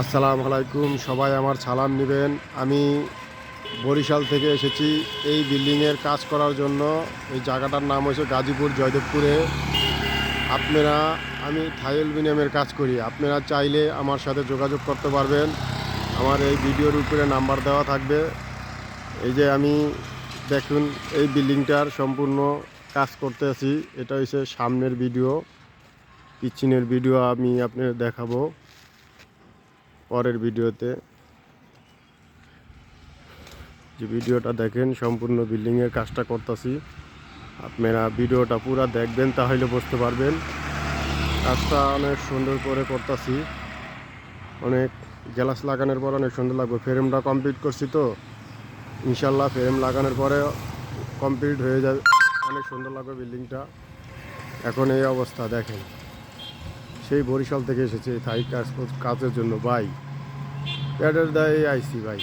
আসসালামু আলাইকুম, সবাই আমার সালাম নেবেন। আমি বরিশাল থেকে এসেছি এই বিল্ডিংয়ের কাজ করার জন্য। এই জায়গাটার নাম হচ্ছে গাজীপুর জয়দেবপুরে। আপনারা আমি থাই অ্যালুমিনিয়ামের কাজ করি। আপনারা চাইলে আমার সাথে যোগাযোগ করতে পারবেন। আমার এই ভিডিওর উপরে নাম্বার দেওয়া থাকবে। এই যে আমি দেখুন এই বিল্ডিংটার সম্পূর্ণ কাজ করতে আছি। এটা হচ্ছে সামনের ভিডিও, পিছনের ভিডিও আমি আপনাদের দেখাবো পরের ভিডিওতে। যে ভিডিওটা দেখেন সম্পূর্ণ বিল্ডিংয়ের কাজটা করতেছি। আপনারা ভিডিওটা পুরো দেখবেন, তাহলে বুঝতে পারবেন। কাজটা অনেক সুন্দর করে করতেছি। অনেক গ্লাস লাগানোর পর অনেক সুন্দর লাগবে। ফ্রেমটা কমপ্লিট করছি তো, ইনশাল্লাহ ফ্রেম লাগানোর পরে কমপ্লিট হয়ে যাবে, অনেক সুন্দর লাগবে বিল্ডিংটা। এখন এই অবস্থা দেখেন। সেই বরিশাল থেকে এসেছে থাই কাজের জন্য ভাই, প্যাডের দায়ে আইসি ভাই।